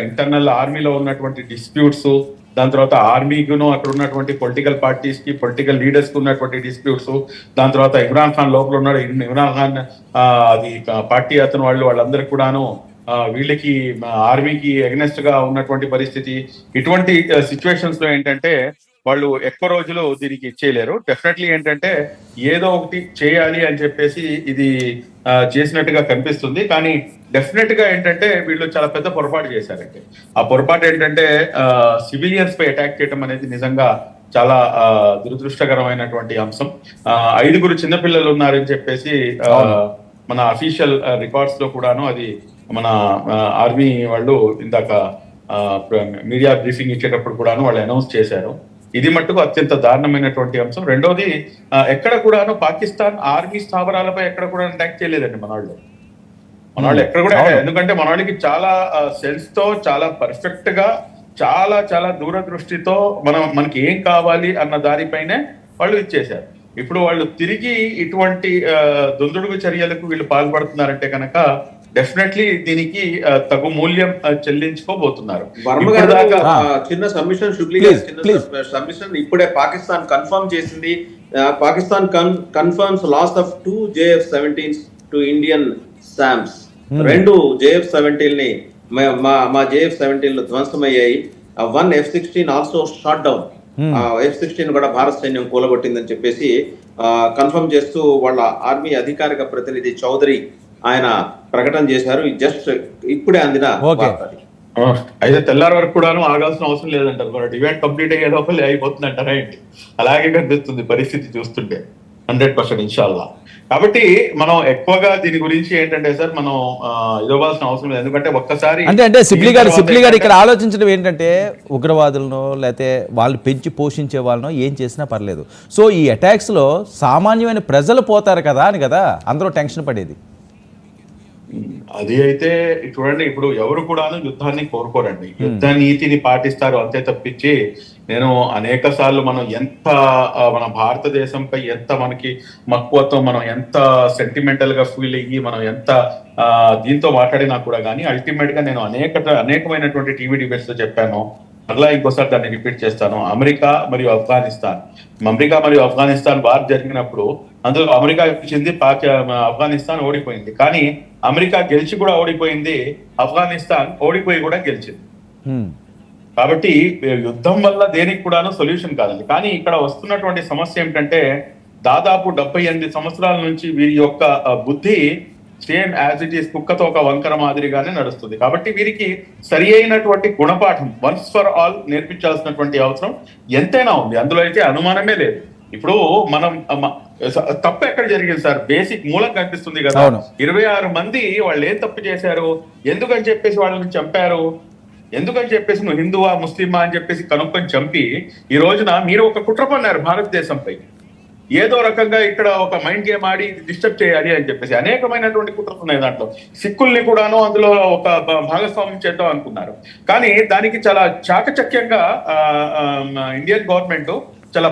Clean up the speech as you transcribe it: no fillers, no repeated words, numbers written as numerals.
Internal ఆర్మీలో ఉన్నటువంటి disputes, దాని తర్వాత ఆర్మీకును అక్కడ ఉన్నటువంటి పొలిటికల్ పార్టీస్ కి, పొలిటికల్ లీడర్స్ కి ఉన్నటువంటి డిస్ప్యూట్స్, దాని తర్వాత ఇమ్రాన్ ఖాన్ లోపల ఉన్నాడు. ఇమ్రాన్ ఖాన్ అది పార్టీ అతను వాళ్ళందరికీ కూడాను వీళ్ళకి ఆర్మీకి ఎగనెస్ట్ గా ఉన్నటువంటి పరిస్థితి. ఇటువంటి సిచ్యువేషన్స్ లో ఏంటంటే వాళ్ళు ఎక్కువ రోజులు దీనికి ఇచ్చేయలేరు. డెఫినెట్లీ ఏంటంటే ఏదో ఒకటి చేయాలి అని చెప్పేసి ఇది చేసినట్టుగా కనిపిస్తుంది. కానీ డెఫినెట్ గా ఏంటంటే వీళ్ళు చాలా పెద్ద పొరపాటు చేశారంటే, ఆ పొరపాటు ఏంటంటే సివిలియన్స్ పై అటాక్ చేయడం అనేది నిజంగా చాలా దురదృష్టకరమైనటువంటి అంశం. 5 చిన్నపిల్లలు ఉన్నారని చెప్పేసి మన అఫీషియల్ రికార్డ్స్ లో కూడాను అది మన ఆర్మీ వాళ్ళు ఇందాక మీడియా బ్రీఫింగ్ ఇచ్చేటప్పుడు కూడాను వాళ్ళు అనౌన్స్ చేశారు. ఇది మట్టుకు అత్యంత దారుణమైనటువంటి అంశం. రెండోది, ఎక్కడ కూడాను పాకిస్తాన్ ఆర్మీ స్థావరాలపై ఎక్కడ కూడా అటాక్ చేయలేదండి మన వాళ్ళు ఎక్కడ కూడా. ఎందుకంటే మన వాళ్ళకి చాలా సెన్స్ తో, చాలా పర్ఫెక్ట్ గా, చాలా చాలా దూరదృష్టితో మనకి ఏం కావాలి అన్న దానిపైనే వాళ్ళు ఇచ్చేశారు. ఇప్పుడు వాళ్ళు తిరిగి ఇటువంటి దుందుడుగు చర్యలకు వీళ్ళు పాల్పడుతున్నారంటే కనుక డెఫినెట్లీ దీనికి తగు మూల్యం చెల్లించుకోబోతున్నారు. చిన్న సబ్మిషన్ సబ్మిషన్ ఇప్పుడే పాకిస్తాన్ కన్ఫర్మ్ చేసింది. Pakistan confirms loss of 2 JF-17s to Indian SAMs. 2 JF-17 ని మా JF-17 ధ్వంసమయ్యాయి. 1 F-16 also shot down. F-16 కూడా భారత సైన్యం కూలగొట్టిందని చెప్పేసి కన్ఫర్మ్ చేస్తూ వాళ్ళ ఆర్మీ అధికారిక ప్రతినిధి చౌదరి ఆయన ప్రకటన చేశారు. జస్ట్ ఇప్పుడే అందిన అయితే తెల్లారి వరకు కూడాను ఆగాల్సిన అవసరం లేదంటారు. ఈవెంట్ కంప్లీట్ అయ్యే లోపల అయిపోతుందంటారా ఏంటి? అలాగే కనిపిస్తుంది పరిస్థితి చూస్తుంటే 100% ఇన్షాల్లా. కాబట్టి మనం ఎక్కువగా దీని గురించి ఏంటంటే సార్ మనం ఇవ్వాల్సిన అవసరం లేదు. ఎందుకంటే ఒక్కసారి అంటే సిప్లీ గారు ఇక్కడ ఆలోచించడం ఏంటంటే ఉగ్రవాదులను లేకపోతే వాళ్ళు పెంచి పోషించే వాళ్ళను ఏం చేసినా పర్లేదు. సో ఈ అటాక్స్ లో సామాన్యమైన ప్రజలు పోతారు కదా అని కదా అందరూ టెన్షన్ పడేది. అది అయితే చూడండి, ఇప్పుడు ఎవరు కూడాను యుద్ధాన్ని కోరుకోరండి. యుద్ధ నీతిని పాటిస్తారు అంతే తప్పించి నేను అనేక సార్లు మనం మన భారతదేశంపై ఎంత మనకి మక్కువతో, మనం ఎంత సెంటిమెంటల్ గా ఫీల్ అయ్యి, మనం ఎంత దీంతో మాట్లాడినా కూడా కానీ అల్టిమేట్ గా నేను అనేకమైనటువంటి టీవీ డిబేట్స్ లో చెప్పాను. మరలా ఇంకోసారి దాన్ని రిపీట్ చేస్తాను. అమెరికా మరియు ఆఫ్ఘనిస్తాన్ వార్ జరిగినప్పుడు అందులో అమెరికా గెలిచింది, ఆఫ్ఘనిస్తాన్ ఓడిపోయింది. కానీ అమెరికా గెలిచి కూడా ఓడిపోయింది, ఆఫ్ఘనిస్తాన్ ఓడిపోయి కూడా గెలిచింది. కాబట్టి యుద్ధం వల్ల దేనికి కూడాను సొల్యూషన్ కాదండి. కానీ ఇక్కడ వస్తున్నటువంటి సమస్య ఏమిటంటే దాదాపు 78 సంవత్సరాల నుంచి వీరి యొక్క బుద్ధి సేమ్ యాజ్ ఇట్ ఈస్ కుక్కతో ఒక వంకర మాదిరిగానే నడుస్తుంది. కాబట్టి వీరికి సరి అయినటువంటి గుణపాఠం వన్స్ ఫర్ ఆల్ నేర్పించాల్సినటువంటి అవసరం ఎంతైనా ఉంది. అందులో అయితే అనుమానమే లేదు. ఇప్పుడు మనం తప్పు ఎక్కడ జరిగింది సార్? బేసిక్ మూలం కనిపిస్తుంది కదా. 26 మంది వాళ్ళు ఏం తప్పు చేశారు, ఎందుకని చెప్పేసి వాళ్ళని చంపారు, ఎందుకని చెప్పేసి నువ్వు హిందువా ముస్లిమా అని చెప్పేసి కనుక్కొని చంపి ఈ రోజున మీరు ఒక కుట్ర పన్నారు భారతదేశంపై. ఏదో రకంగా ఇక్కడ ఒక మైండ్ గేమ్ ఆడి డిస్టర్బ్ చేయాలి అని చెప్పేసి అనేకమైనటువంటి కుట్రలు ఉన్నాయి దాంట్లో. సిక్కుల్ని కూడాను అందులో ఒక భాగస్వామ్యం చేద్దాం అనుకున్నారు. కానీ దానికి చాలా చాకచక్యంగా ఇండియన్ గవర్నమెంట్ చాలా